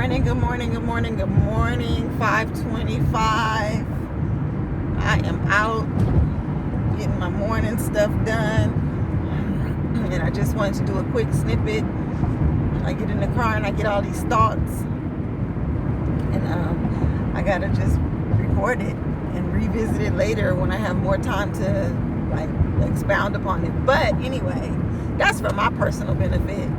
morning, good morning, good morning, good morning. 5:25. I am out getting my morning stuff done. And I just wanted to do a quick snippet. I get in the car and I get all these thoughts. And I gotta just record it and revisit it later when I have more time to expound upon it. But anyway, that's for my personal benefit.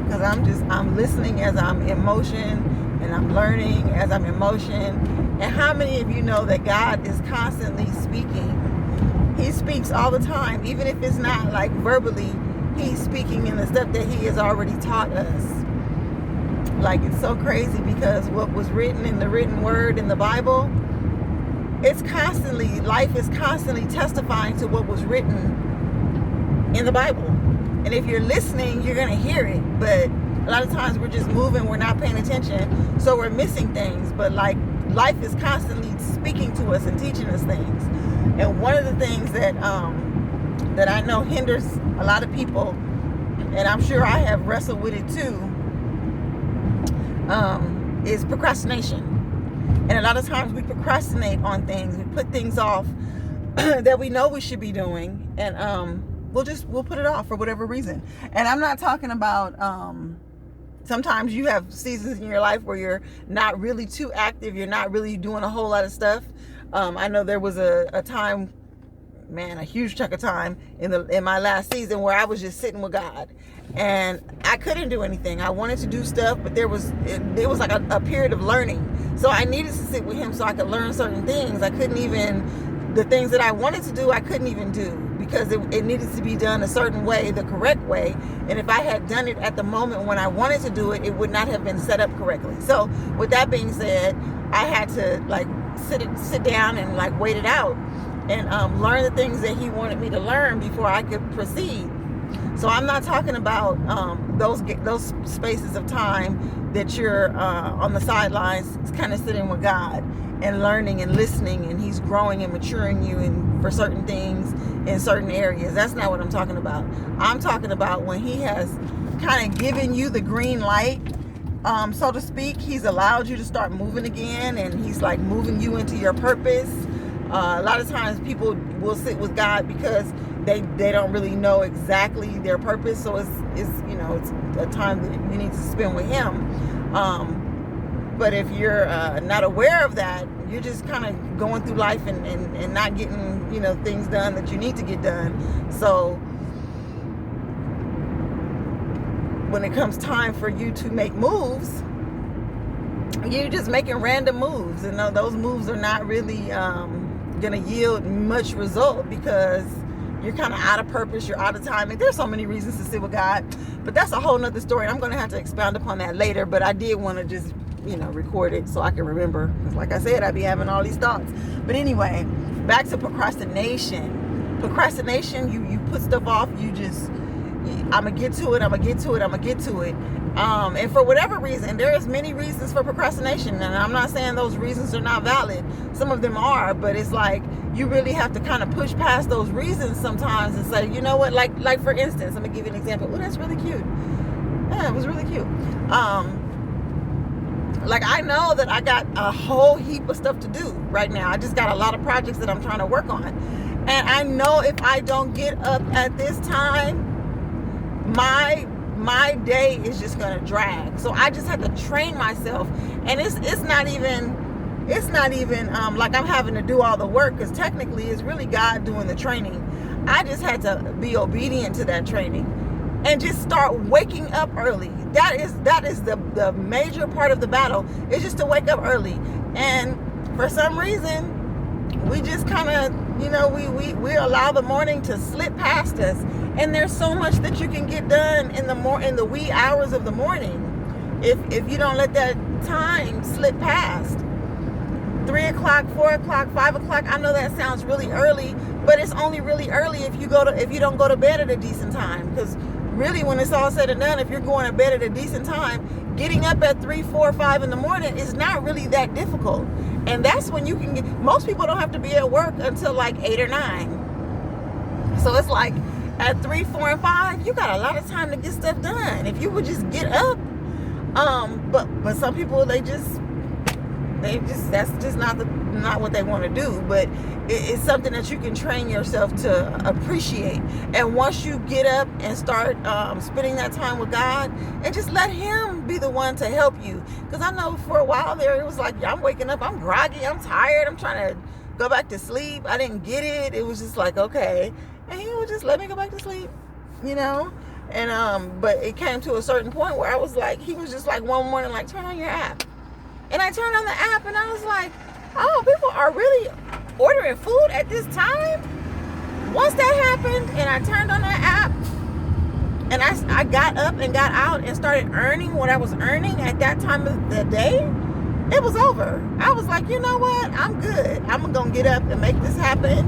Because I'm listening as I'm in motion, and I'm learning as I'm in motion. And how many of you know that God is constantly speaking? He speaks all the time, even if it's not like verbally. He's speaking in the stuff that he has already taught us. Like, it's so crazy because what was written in the written word in the Bible, life is constantly testifying to what was written in the Bible. And if you're listening, you're going to hear it. But a lot of times we're just moving, we're not paying attention, so we're missing things. But like, life is constantly speaking to us and teaching us things. And one of the things that I know hinders a lot of people, and I'm sure I have wrestled with it too, is procrastination. And a lot of times we procrastinate on things. We put things off that we know we should be doing, and we'll put it off for whatever reason. And I'm not talking about sometimes you have seasons in your life where you're not really too active, you're not really doing a whole lot of stuff. I know there was a time, a huge chunk of time in my last season where I was just sitting with God, and I couldn't do anything. I wanted to do stuff, but there was like a period of learning. So I needed to sit with him so I could learn certain things. The things that I wanted to do, I couldn't even do, because it needed to be done a certain way, the correct way. And if I had done it at the moment when I wanted to do it, it would not have been set up correctly. So with that being said, I had to sit down and wait it out and learn the things that he wanted me to learn before I could proceed. So I'm not talking about those spaces of time that you're on the sidelines kind of sitting with God and learning and listening, and he's growing and maturing you for certain things in certain areas. That's not what I'm talking about. I'm talking about when he has kind of given you the green light, so to speak. He's allowed you to start moving again, and he's moving you into your purpose. A lot of times people will sit with God because they don't really know exactly their purpose. So it's a time that you need to spend with him. But if you're not aware of that, you're just kind of going through life and not getting, things done that you need to get done. So when it comes time for you to make moves, you're just making random moves. And those moves are not really going to yield much result because you're kind of out of purpose, you're out of time. And there's so many reasons to sit with God, but that's a whole nother story. I'm going to have to expound upon that later, but I did want to just record it so I can remember, because like I said, I be having all these thoughts. But anyway, back to procrastination. You put stuff off. I'm gonna get to it. And for whatever reason, there's many reasons for procrastination, and I'm not saying those reasons are not valid. Some of them are, but it's like you really have to kind of push past those reasons sometimes and say, you know what, like for instance, let me give you an example. Oh, that's really cute. Yeah, it was really cute. I know that I got a whole heap of stuff to do right now. I just got a lot of projects that I'm trying to work on. And I know if I don't get up at this time, my day is just going to drag. So I just have to train myself. And it's not even like I'm having to do all the work, because technically it's really God doing the training. I just had to be obedient to that training and just start waking up early. That is the major part of the battle, is just to wake up early. And for some reason, we just kind of, we allow the morning to slip past us. And there's so much that you can get done in the wee hours of the morning if you don't let that time slip past. 3 o'clock, 4 o'clock, 5 o'clock. I know that sounds really early, but it's only really early if you don't go to bed at a decent time. Because really, when it's all said and done, if you're going to bed at a decent time, getting up at 3, 4, 5 in the morning is not really that difficult. And that's when you can get, most people don't have to be at work until 8 or 9. So it's like at 3, 4, and 5, you got a lot of time to get stuff done. If you would just get up, But some people, that's just not what they want to do. But it's something that you can train yourself to appreciate. And once you get up and start spending that time with God, and just let him be the one to help you. Because I know for a while there, it was like, I'm waking up, I'm groggy, I'm tired, I'm trying to go back to sleep. I didn't get it. It was just like, okay. And he would just let me go back to sleep, and but it came to a certain point where I was like, he was just like one morning, like, turn on your app. And I turned on the app and I was like, oh, people are really ordering food at this time? Once that happened and I turned on that app and I got up and got out and started earning what I was earning at that time of the day, it was over. I was like, you know what? I'm good. I'm going to get up and make this happen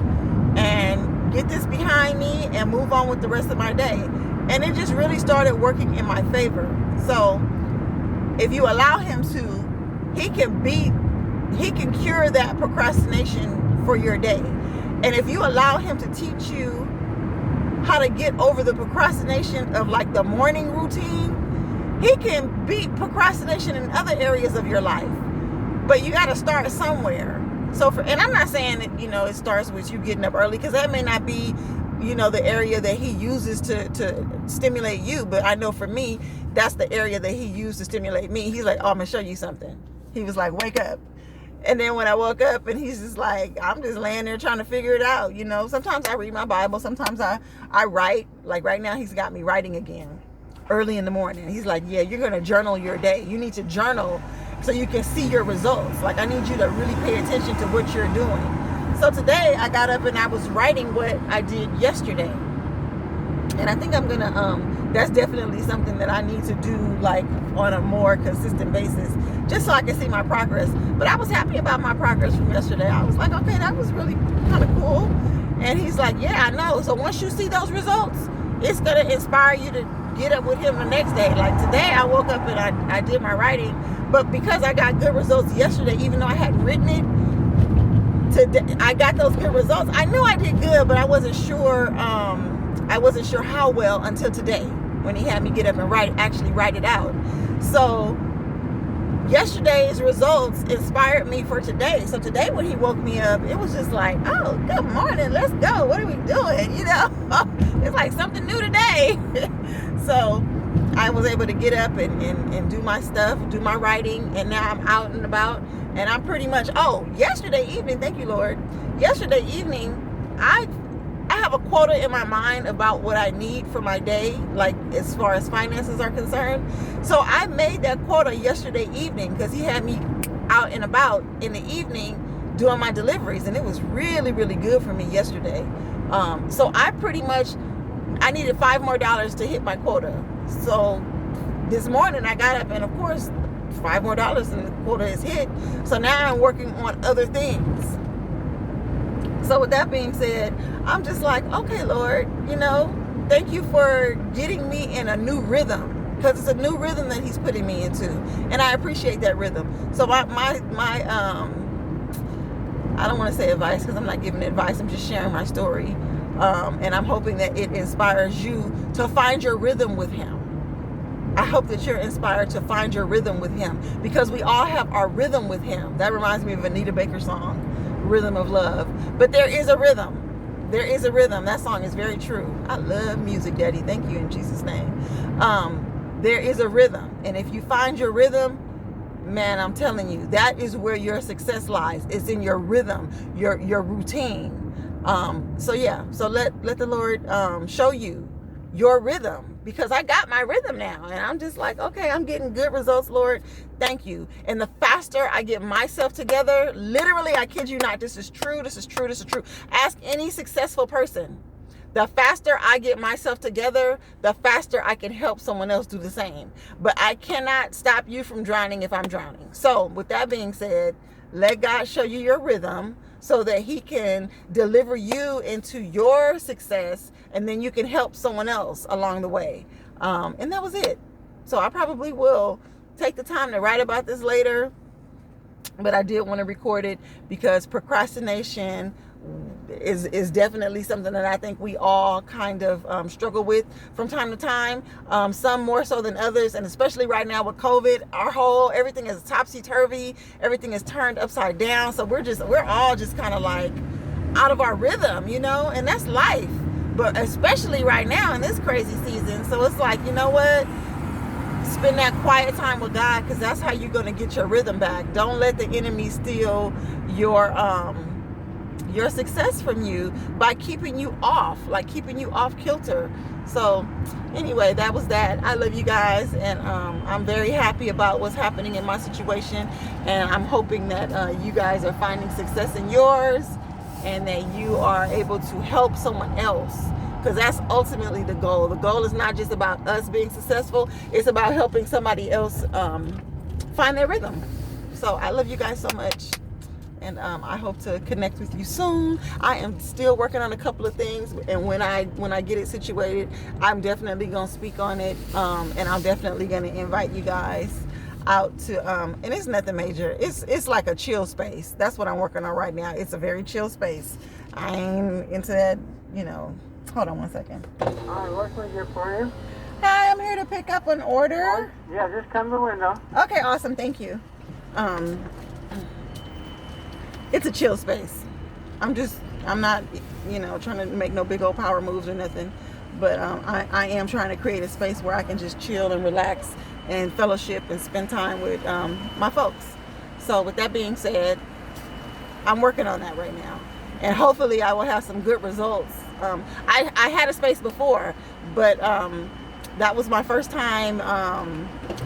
and get this behind me and move on with the rest of my day. And it just really started working in my favor. So if you allow him to, he can cure that procrastination for your day. And if you allow him to teach you how to get over the procrastination of like the morning routine, he can beat procrastination in other areas of your life. But you got to start somewhere. And I'm not saying that, it starts with you getting up early, because that may not be, the area that he uses to stimulate you. But I know for me, that's the area that he used to stimulate me. He's like, oh, I'm going to show you something. He was like, wake up. And then when I woke up and he's just like, I'm just laying there trying to figure it out. Sometimes I read my Bible. Sometimes I write. Like right now, he's got me writing again early in the morning. He's like, yeah, you're going to journal your day. You need to journal so you can see your results. Like, I need you to really pay attention to what you're doing. So today I got up and I was writing what I did yesterday. And I think I'm going to, that's definitely something that I need to do like on a more consistent basis, just so I can see my progress. But I was happy about my progress from yesterday. I was like, okay, that was really kind of cool. And he's like, yeah, I know. So once you see those results, it's going to inspire you to get up with him the next day. Like today I woke up and I did my writing, but because I got good results yesterday, even though I hadn't written it, today I got those good results. I knew I did good, but I wasn't sure how well until today, when he had me get up and actually write it out. So yesterday's results inspired me for today. So today when he woke me up, it was just like, oh, good morning, let's go. What are we doing? It's like something new today. So I was able to get up and do my stuff, do my writing, and now I'm out and about. And I'm pretty much, yesterday evening, thank you, Lord. Yesterday evening, I have a quota in my mind about what I need for my day, like as far as finances are concerned. So I made that quota yesterday evening because he had me out and about in the evening doing my deliveries, and it was really, really good for me yesterday. So I needed $5 more to hit my quota. So this morning I got up and of course $5 more and the quota is hit. So now I'm working on other things. So with that being said, I'm just like, okay, Lord, thank you for getting me in a new rhythm, because it's a new rhythm that he's putting me into, and I appreciate that rhythm. So my I don't want to say advice, because I'm not giving advice. I'm just sharing my story, and I'm hoping that it inspires you to find your rhythm with him. I hope that you're inspired to find your rhythm with him, because we all have our rhythm with him. That reminds me of Anita Baker's song, Rhythm of Love. But there is a rhythm. There is a rhythm. That song is very true. I love music, Daddy. Thank you in Jesus' name. There is a rhythm. And if you find your rhythm, man, I'm telling you, that is where your success lies. It's in your rhythm, your routine. So let the Lord show you your rhythm, because I got my rhythm now, and I'm just like, okay, I'm getting good results, Lord. Thank you. And the faster I get myself together, literally, I kid you not, this is true. Ask any successful person. The faster I get myself together, the faster I can help someone else do the same. But I cannot stop you from drowning if I'm drowning. So with that being said, let God show you your rhythm so that he can deliver you into your success, and then you can help someone else along the way. And that was it. So I probably will take the time to write about this later, but I did want to record it because procrastination is definitely something that I think we all kind of struggle with from time to time. Some more so than others, and especially right now with COVID, everything is topsy-turvy, everything is turned upside down. So we're all just kind of like out of our rhythm, and that's life. But especially right now in this crazy season. So it's like, you know what? Spend that quiet time with God, because that's how you're going to get your rhythm back. Don't let the enemy steal your success from you by keeping you off kilter. So anyway, that was that. I love you guys, and I'm very happy about what's happening in my situation, and I'm hoping that you guys are finding success in yours, and that you are able to help someone else, because that's ultimately the goal. The goal is not just about us being successful, it's about helping somebody else find their rhythm. So I love you guys so much, and I hope to connect with you soon. I am still working on a couple of things, and when I get it situated, I'm definitely gonna speak on it, and I'm definitely gonna invite you guys out to and it's nothing major. It's like a chill space. That's what I'm working on right now. It's a very chill space. I ain't into that, Hold on one second. Hi, what can we get for you? Hi, I'm here to pick up an order. Yeah, just come to the window. Okay, awesome, thank you. It's a chill space. I'm not, trying to make no big old power moves or nothing, but I am trying to create a space where I can just chill and relax and fellowship and spend time with my folks. So with that being said, I'm working on that right now, and hopefully I will have some good results. I had a space before, but that was my first time.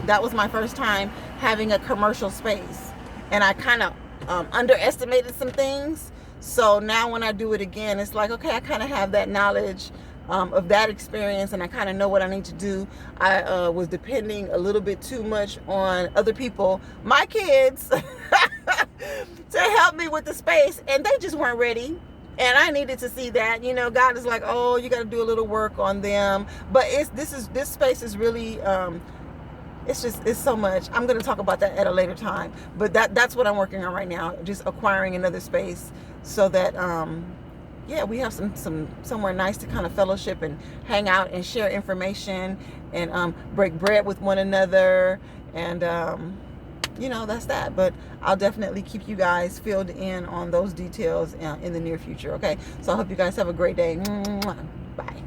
That was my first time having a commercial space, and I kind of underestimated some things. So now when I do it again, it's like, okay, I kind of have that knowledge of that experience, and I kind of know what I need to do. I was depending a little bit too much on other people, my kids, to help me with the space, and they just weren't ready. And I needed to see that, God is like, oh, you got to do a little work on them. But this space is really, it's so much. I'm going to talk about that at a later time. But that's what I'm working on right now, just acquiring another space so that, we have somewhere nice to kind of fellowship and hang out and share information and break bread with one another. And, that's that. But I'll definitely keep you guys filled in on those details in the near future. Okay. So I hope you guys have a great day. Bye.